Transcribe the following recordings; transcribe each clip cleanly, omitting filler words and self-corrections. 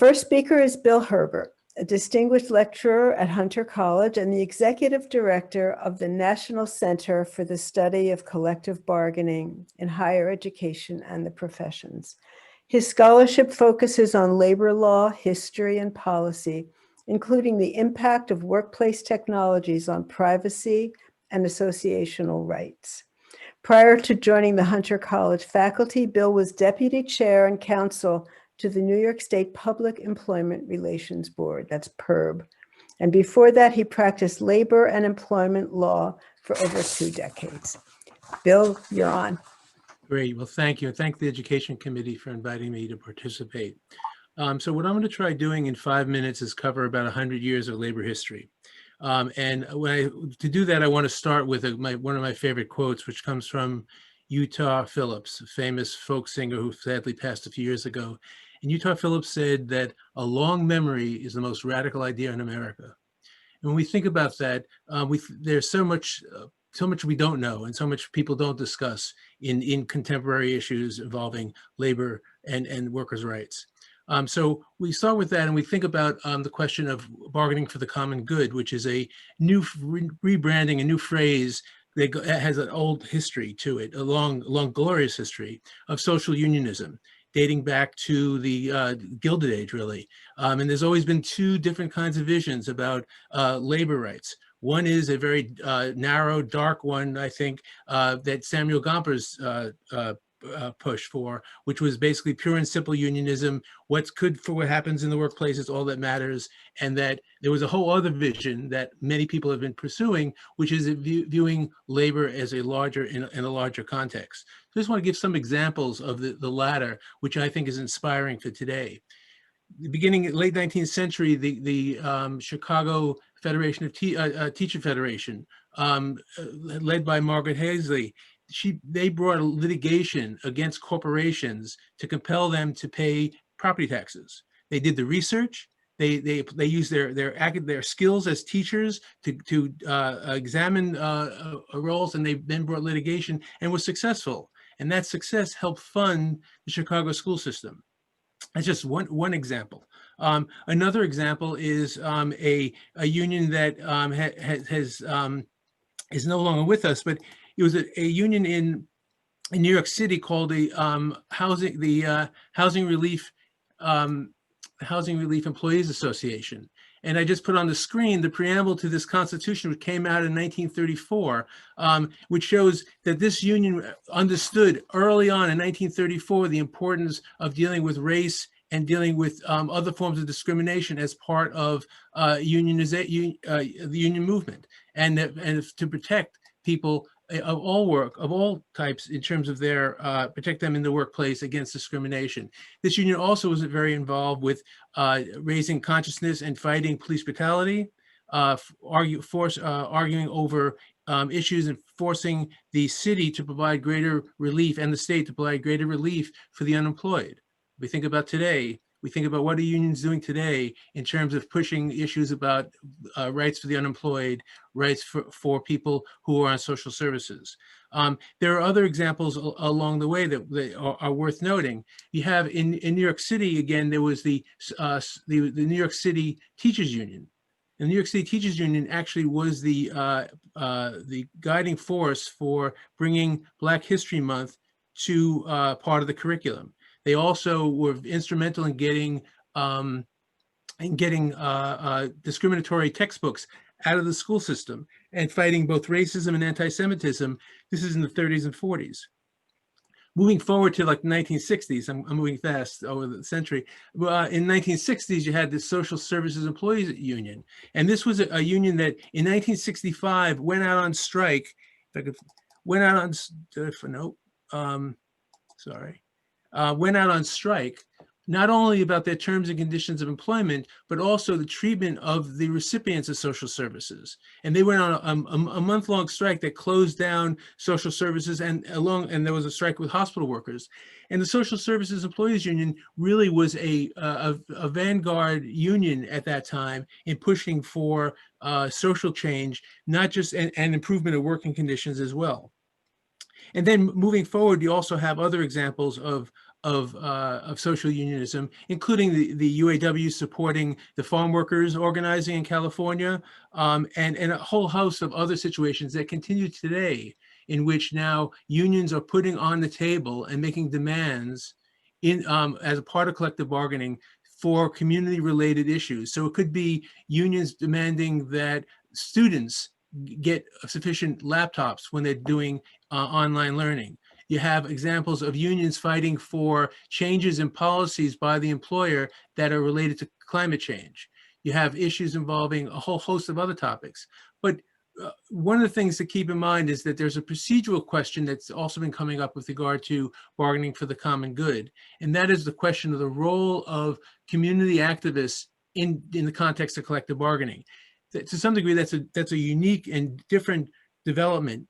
first speaker is Bill Herbert, a distinguished lecturer at Hunter College and the executive director of the National Center for the Study of Collective Bargaining in Higher Education and the Professions. His scholarship focuses on labor law, history, and policy, including the impact of workplace technologies on privacy and associational rights. Prior to joining the Hunter College faculty, Bill was deputy chair and counsel to the New York State Public Employment Relations Board, that's PERB. And before that, he practiced labor and employment law for over 2 decades. Bill, you're on. Great. Well, thank you. And thank the Education Committee for inviting me to participate. So what I'm going to try doing in 5 minutes is cover about 100 years of labor history. And to do that, I want to start with one of my favorite quotes, which comes from Utah Phillips, a famous folk singer who sadly passed a few years ago. And Utah Phillips said that a long memory is the most radical idea in America. And when we think about that, there's so much we don't know and so much people don't discuss in contemporary issues involving labor and workers' rights. So we start with that and we think about the question of bargaining for the common good, which is a new rebranding, a new phrase that has an old history to it, a long glorious history of social unionism, dating back to the Gilded Age, really. And there's always been 2 different kinds of visions about labor rights. One is a very narrow, dark one, I think, that Samuel Gomper's push for, which was basically pure and simple unionism. What's good for what happens in the workplace is all that matters. And that there was a whole other vision that many people have been pursuing, which is viewing labor as a larger, in a larger context. So I just want to give some examples of the latter, which I think is inspiring for today. The beginning, late 19th century, the Chicago Federation of Teacher Federation, led by Margaret Hazley, they brought a litigation against corporations to compel them to pay property taxes. They did the research. They used their skills as teachers to examine roles, and they then brought litigation and was successful. And that success helped fund the Chicago school system. That's just one example. Another example is a union that is no longer with us, but it was a union in New York City called the Housing Relief Employees Association. And I just put on the screen the preamble to this constitution, which came out in 1934, which shows that this union understood early on in 1934 the importance of dealing with race and dealing with other forms of discrimination as part of the union movement, and to protect people of all types in terms of their protect them in the workplace against discrimination. This union also was very involved with raising consciousness and fighting police brutality, arguing over issues and forcing the city to provide greater relief and the state to provide greater relief for the unemployed. We think about today. We think about what are unions doing today in terms of pushing issues about rights for the unemployed, rights for people who are on social services. There are other examples along the way that are worth noting. You have in New York City, again, there was the New York City Teachers Union. The New York City Teachers Union actually was the guiding force for bringing Black History Month to part of the curriculum. They also were instrumental in getting discriminatory textbooks out of the school system and fighting both racism and anti-Semitism. This is in the 30s and 40s. Moving forward to like the 1960s, I'm moving fast over the century. In 1960s, you had the Social Services Employees Union. And this was a union that in 1965 went out on strike. If I could, went out on strike, not only about their terms and conditions of employment, but also the treatment of the recipients of social services. And they went on a month-long strike that closed down social services, and there was a strike with hospital workers. And the Social Services Employees Union really was a vanguard union at that time in pushing for social change, not just and improvement of working conditions as well. And then moving forward, you also have other examples of of social unionism, including the UAW supporting the farm workers organizing in California, and a whole host of other situations that continue today, in which now unions are putting on the table and making demands in as a part of collective bargaining for community-related issues. So it could be unions demanding that students get sufficient laptops when they're doing online learning. You have examples of unions fighting for changes in policies by the employer that are related to climate change. You have issues involving a whole host of other topics. But one of the things to keep in mind is that there's a procedural question that's also been coming up with regard to bargaining for the common good. And that is the question of the role of community activists in the context of collective bargaining. To some degree, that's a unique and different development.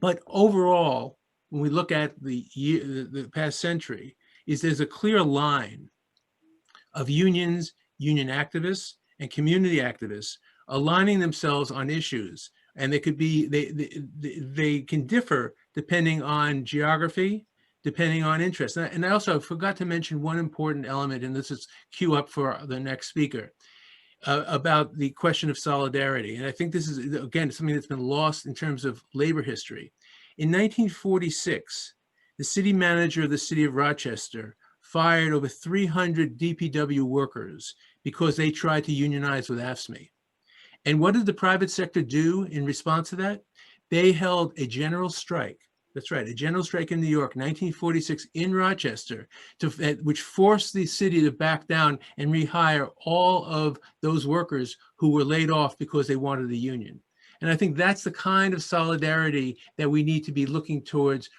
But overall, when we look at the past century, is there's a clear line of unions, union activists, and community activists aligning themselves on issues. And they could be, they can differ depending on geography, depending on interest. And I also forgot to mention one important element, and this is cue up for the next speaker, about the question of solidarity. And I think this is, again, something that's been lost in terms of labor history. In 1946, the city manager of the city of Rochester fired over 300 DPW workers because they tried to unionize with AFSCME. And what did the private sector do in response to that? They held a general strike. That's right, a general strike in New York, 1946, in Rochester, which forced the city to back down and rehire all of those workers who were laid off because they wanted a union. And I think that's the kind of solidarity that we need to be looking towards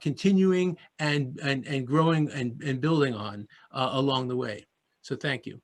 continuing and growing and building on along the way. So thank you.